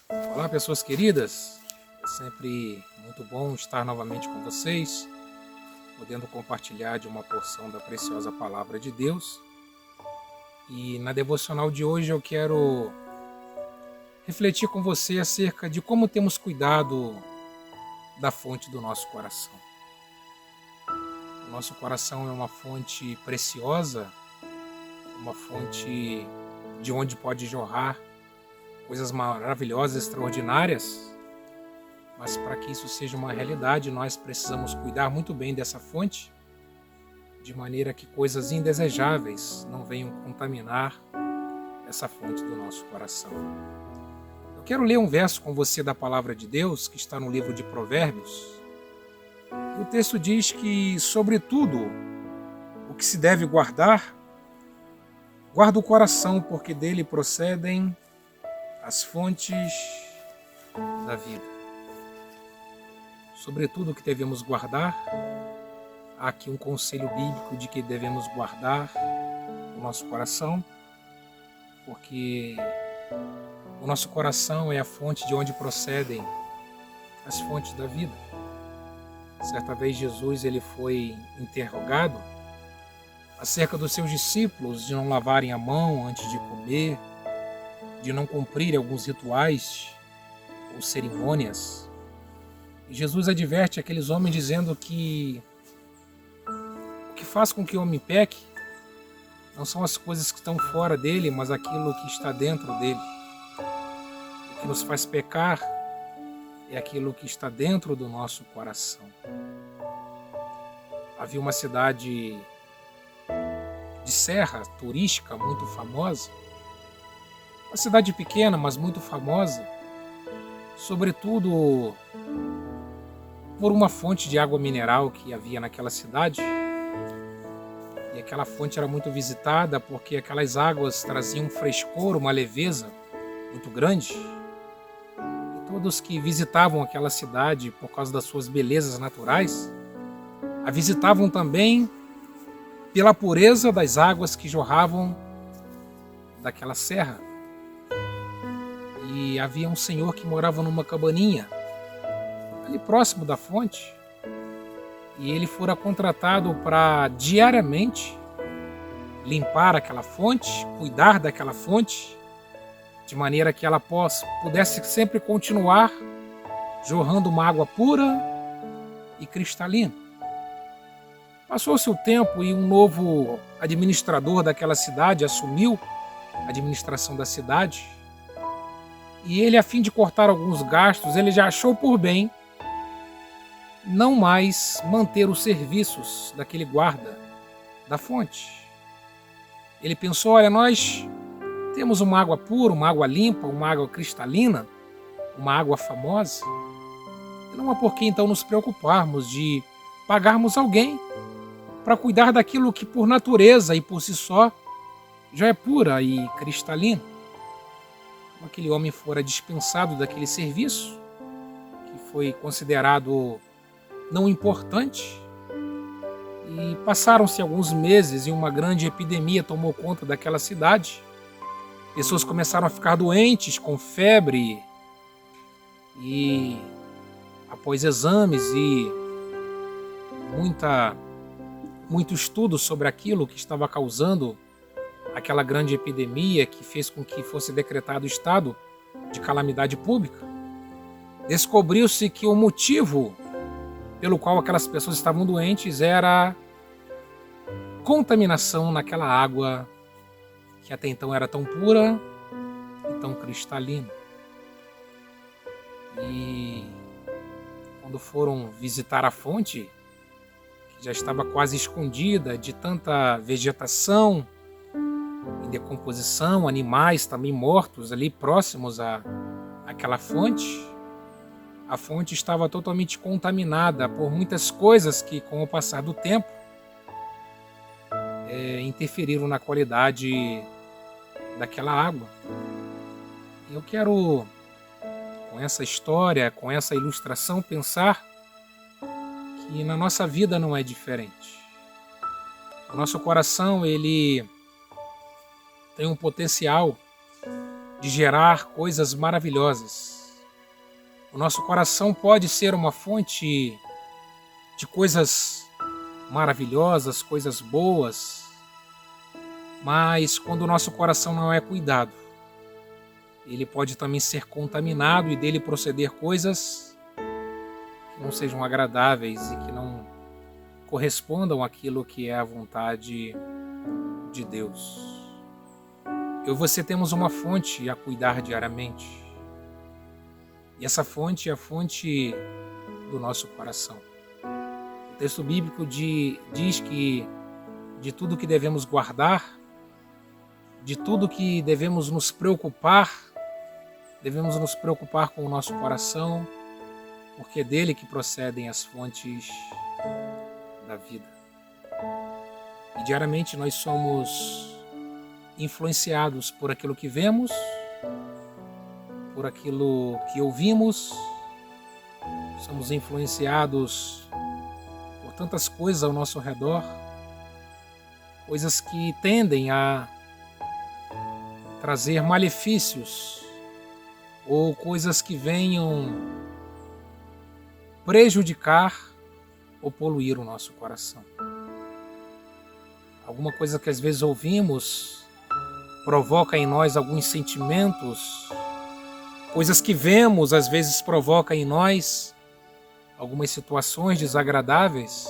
Olá, pessoas queridas. É sempre muito bom estar novamente com vocês, podendo compartilhar de uma porção da preciosa palavra de Deus. E na devocional de hoje eu quero refletir com você acerca de como temos cuidado da fonte do nosso coração. O nosso coração é uma fonte preciosa, uma fonte de onde pode jorrar coisas maravilhosas, extraordinárias, mas para que isso seja uma realidade, nós precisamos cuidar muito bem dessa fonte, de maneira que coisas indesejáveis não venham contaminar essa fonte do nosso coração. Eu quero ler um verso com você da palavra de Deus, que está no livro de Provérbios. E o texto diz que, sobretudo, o que se deve guardar, guarda o coração, porque dele procedem as fontes da vida. Sobretudo o que devemos guardar, há aqui um conselho bíblico de que devemos guardar o nosso coração, porque o nosso coração é a fonte de onde procedem as fontes da vida. Certa vez Jesus ele foi interrogado acerca dos seus discípulos de não lavarem a mão antes de comer, de não cumprir alguns rituais ou cerimônias. E Jesus adverte aqueles homens dizendo que o que faz com que o homem peque não são as coisas que estão fora dele, mas aquilo que está dentro dele. O que nos faz pecar é aquilo que está dentro do nosso coração. Havia uma cidade de serra turística muito famosa, uma cidade pequena, mas muito famosa, sobretudo por uma fonte de água mineral que havia naquela cidade. E aquela fonte era muito visitada porque aquelas águas traziam um frescor, uma leveza muito grande. E todos que visitavam aquela cidade por causa das suas belezas naturais, a visitavam também pela pureza das águas que jorravam daquela serra. E havia um senhor que morava numa cabaninha ali próximo da fonte, e ele fora contratado para diariamente limpar aquela fonte, cuidar daquela fonte, de maneira que ela pudesse sempre continuar jorrando uma água pura e cristalina. Passou-se o tempo e um novo administrador daquela cidade assumiu a administração da cidade, e ele, a fim de cortar alguns gastos, ele já achou por bem não mais manter os serviços daquele guarda da fonte. Ele pensou, olha, nós temos uma água pura, uma água limpa, uma água cristalina, uma água famosa. E não há por que então nos preocuparmos de pagarmos alguém para cuidar daquilo que por natureza e por si só já é pura e cristalina. Aquele homem fora dispensado daquele serviço, que foi considerado não importante, e passaram-se alguns meses e uma grande epidemia tomou conta daquela cidade. Pessoas começaram a ficar doentes, com febre, e após exames e muito estudo sobre aquilo que estava causando aquela grande epidemia, que fez com que fosse decretado estado de calamidade pública, descobriu-se que o motivo pelo qual aquelas pessoas estavam doentes era contaminação naquela água que até então era tão pura e tão cristalina. E quando foram visitar a fonte, que já estava quase escondida de tanta vegetação em decomposição, animais também mortos ali próximos àquela fonte, a fonte estava totalmente contaminada por muitas coisas que, com o passar do tempo, interferiram na qualidade daquela água. Eu quero, com essa história, com essa ilustração, pensar que na nossa vida não é diferente. O nosso coração, ele tem um potencial de gerar coisas maravilhosas. O nosso coração pode ser uma fonte de coisas maravilhosas, coisas boas, mas quando o nosso coração não é cuidado, ele pode também ser contaminado e dele proceder coisas que não sejam agradáveis e que não correspondam àquilo que é a vontade de Deus. Eu e você temos uma fonte a cuidar diariamente. E essa fonte é a fonte do nosso coração. O texto bíblico diz que de tudo que devemos guardar, de tudo que devemos nos preocupar com o nosso coração, porque é dele que procedem as fontes da vida. E diariamente nós somos influenciados por aquilo que vemos, por aquilo que ouvimos, somos influenciados por tantas coisas ao nosso redor, coisas que tendem a trazer malefícios ou coisas que venham prejudicar ou poluir o nosso coração. Alguma coisa que às vezes ouvimos provoca em nós alguns sentimentos, coisas que vemos às vezes provoca em nós algumas situações desagradáveis,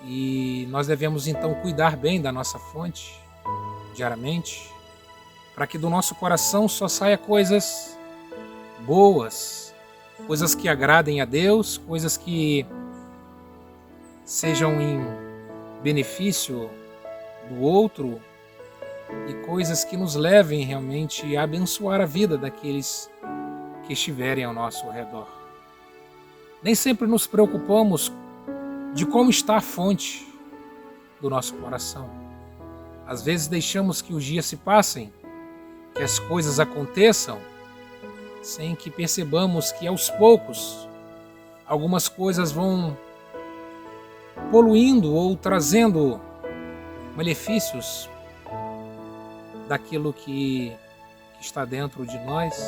e nós devemos então cuidar bem da nossa fonte diariamente, para que do nosso coração só saia coisas boas, coisas que agradem a Deus, coisas que sejam em benefício do outro e coisas que nos levem realmente a abençoar a vida daqueles que estiverem ao nosso redor. Nem sempre nos preocupamos de como está a fonte do nosso coração. Às vezes deixamos que os dias se passem, que as coisas aconteçam, sem que percebamos que aos poucos algumas coisas vão poluindo ou trazendo malefícios daquilo que está dentro de nós.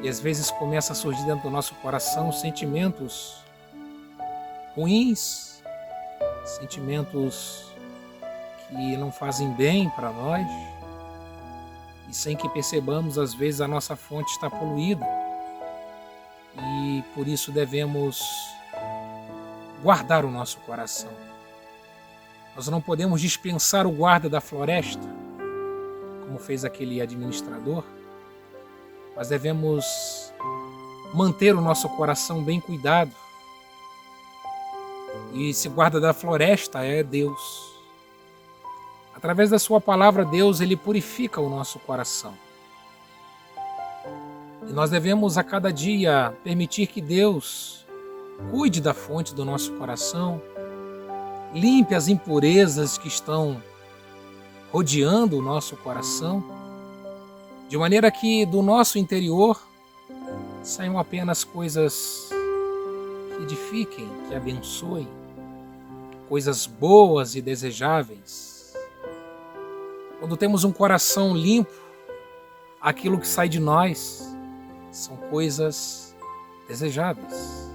E às vezes começa a surgir dentro do nosso coração sentimentos ruins, sentimentos que não fazem bem para nós, e sem que percebamos, às vezes a nossa fonte está poluída, e por isso devemos guardar o nosso coração. Nós não podemos dispensar o guarda da floresta, como fez aquele administrador, mas devemos manter o nosso coração bem cuidado. E esse guarda da floresta é Deus. Através da sua palavra, Deus, ele purifica o nosso coração. E nós devemos a cada dia permitir que Deus cuide da fonte do nosso coração, limpe as impurezas que estão rodeando o nosso coração, de maneira que do nosso interior saiam apenas coisas que edifiquem, que abençoem, coisas boas e desejáveis. Quando temos um coração limpo, aquilo que sai de nós são coisas desejáveis.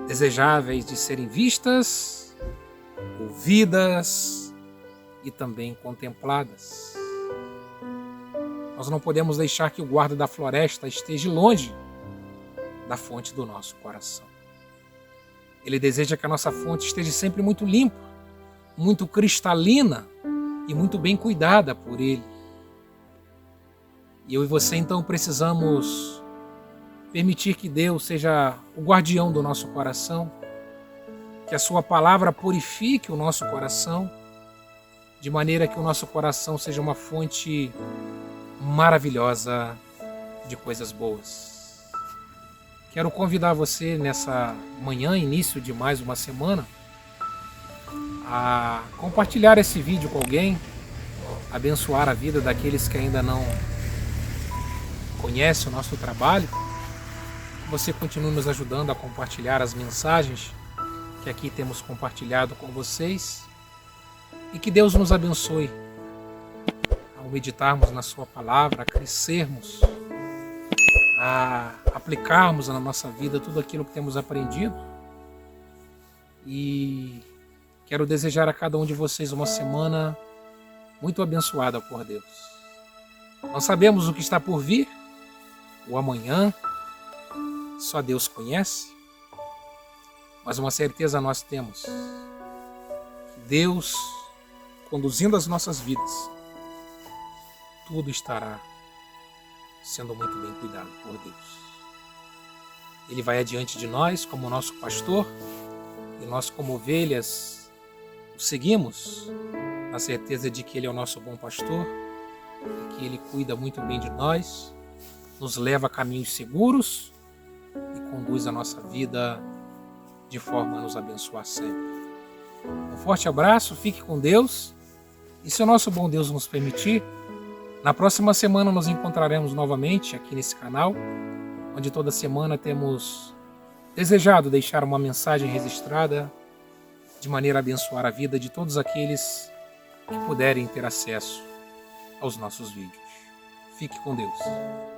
Desejáveis de serem vistas, ouvidas e também contempladas. Nós não podemos deixar que o guarda da floresta esteja longe da fonte do nosso coração. Ele deseja que a nossa fonte esteja sempre muito limpa, muito cristalina e muito bem cuidada por Ele. E eu e você então precisamos permitir que Deus seja o guardião do nosso coração, que a sua palavra purifique o nosso coração, de maneira que o nosso coração seja uma fonte maravilhosa de coisas boas. Quero convidar você nessa manhã, início de mais uma semana, a compartilhar esse vídeo com alguém, abençoar a vida daqueles que ainda não conhecem o nosso trabalho. Você continue nos ajudando a compartilhar as mensagens que aqui temos compartilhado com vocês, e que Deus nos abençoe ao meditarmos na Sua palavra, a crescermos, a aplicarmos na nossa vida tudo aquilo que temos aprendido. E quero desejar a cada um de vocês uma semana muito abençoada por Deus. Não sabemos o que está por vir, o amanhã, só Deus conhece, mas uma certeza nós temos, que Deus, conduzindo as nossas vidas, tudo estará sendo muito bem cuidado por Deus. Ele vai adiante de nós como nosso pastor, e nós como ovelhas o seguimos, na certeza de que Ele é o nosso bom pastor, e que Ele cuida muito bem de nós, nos leva a caminhos seguros e conduz a nossa vida de forma a nos abençoar sempre. Um forte abraço, fique com Deus, e se o nosso bom Deus nos permitir, na próxima semana nos encontraremos novamente aqui nesse canal, onde toda semana temos desejado deixar uma mensagem registrada de maneira a abençoar a vida de todos aqueles que puderem ter acesso aos nossos vídeos. Fique com Deus.